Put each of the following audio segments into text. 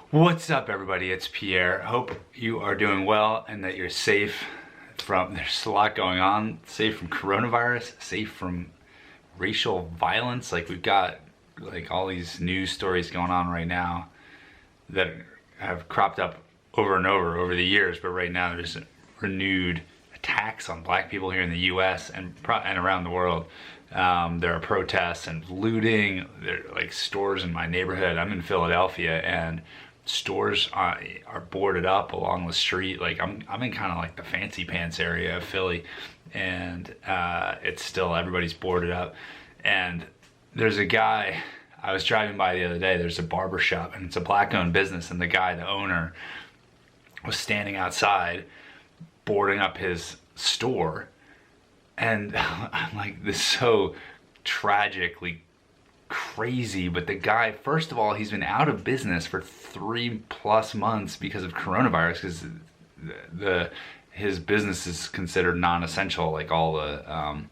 What's up, everybody? It's Pierre. Hope you are doing well and that you're safe from, there's a lot going on, safe from coronavirus, safe from racial violence. Like, we've got like all these news stories going on right now that have cropped up over and over the years, but right now there's renewed attacks on black people here in the US and around the world. There are protests and looting. There are like stores in my neighborhood. I'm in Philadelphia, and stores are boarded up along the street. Like I'm in kind of like the fancy pants area of Philly, and it's still, everybody's boarded up. And there's a guy, I was driving by the other day, there's a barbershop, and it's a black owned business, and the guy, the owner, was standing outside boarding up his store. And I'm like, this is so tragically crazy. But the guy, first of all, he's been out of business for 3+ months because of coronavirus, because his business is considered non-essential, like all the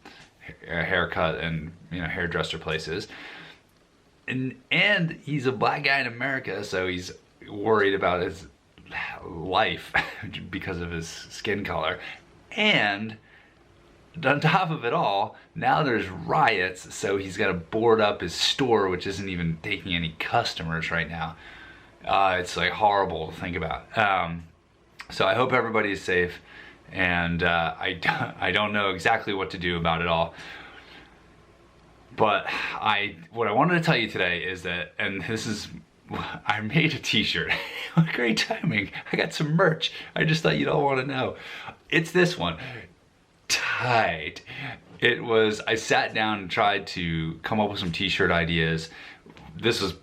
haircut and hairdresser places. And he's a black guy in America, so he's worried about his life because of his skin color. And on top of it all, now there's riots, so he's got to board up his store, which isn't even taking any customers right now. It's like horrible to think about. So I hope everybody is safe, and I don't know exactly what to do about it all. But what I wanted to tell you today is that, and this is, I made a t-shirt. Great timing. I got some merch. I just thought you'd all want to know. It's this one. Tight. It was, I sat down and tried to come up with some t-shirt ideas. This was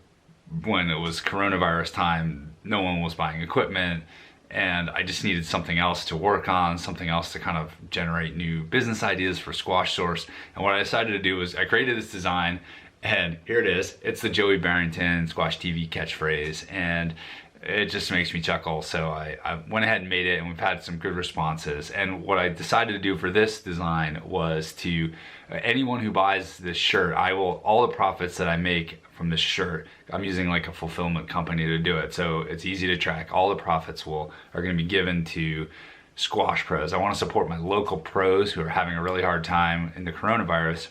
when it was coronavirus time. No one was buying equipment, and I just needed something else to work on, something else to kind of generate new business ideas for Squash Source. And what I decided to do was I created this design, and here it is. It's the Joey Barrington Squash TV catchphrase, and it just makes me chuckle. So I went ahead and made it, and we've had some good responses. And what I decided to do for this design was to, anyone who buys this shirt, all the profits that I make from this shirt, I'm using like a fulfillment company to do it, so it's easy to track. All the profits are going to be given to squash pros. I want to support my local pros who are having a really hard time in the coronavirus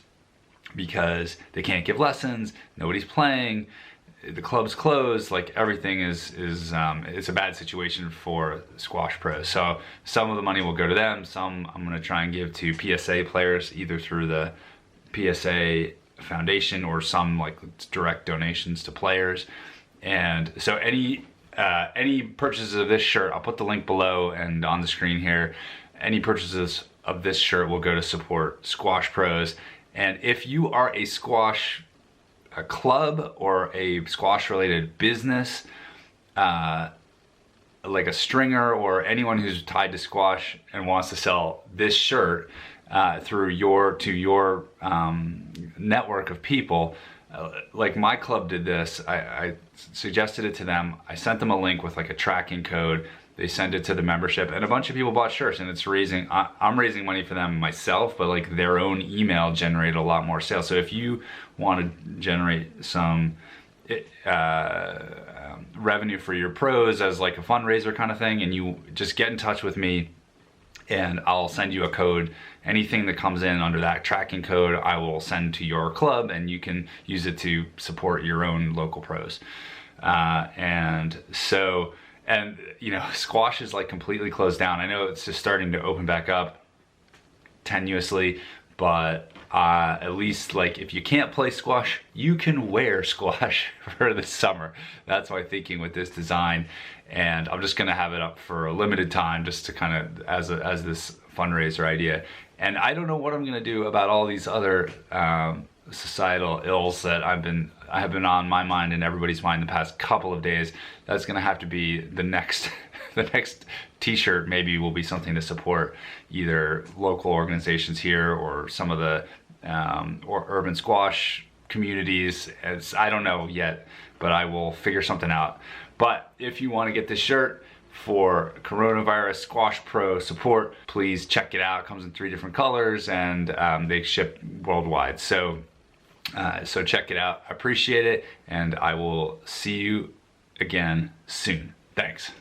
because they can't give lessons, nobody's playing, the club's closed, like everything is it's a bad situation for squash pros. So some of the money will go to them, some I'm going to try and give to PSA players, either through the PSA Foundation or some like direct donations to players. And so any purchases of this shirt, I'll put the link below and on the screen here. Any purchases of this shirt will go to support squash pros. And if you are a club or a squash related business, like a stringer or anyone who's tied to squash and wants to sell this shirt through your network of people, like my club did this. I suggested it to them. I sent them a link with like a tracking code. They sent it to the membership, and a bunch of people bought shirts, and it's I'm raising money for them myself, but like their own email generated a lot more sales. So if you want to generate some revenue for your pros as like a fundraiser kind of thing, and you just get in touch with me, and I'll send you a code. Anything that comes in under that tracking code, I will send to your club, and you can use it to support your own local pros. And squash is like completely closed down. I know it's just starting to open back up tenuously, but at least like if you can't play squash, you can wear squash for the summer. That's my thinking with this design, and I'm just gonna have it up for a limited time, just to kind of as this fundraiser idea. And I don't know what I'm gonna do about all these other societal ills that have been on my mind and everybody's mind the past couple of days. That's gonna have to be the next the next t-shirt. Maybe will be something to support either local organizations here or some of the or urban squash communities. I don't know yet, but I will figure something out. But if you want to get this shirt for coronavirus squash pro support, please check it out. It comes in 3 different colors, and they ship worldwide. So check it out. I appreciate it, and I will see you again soon. Thanks.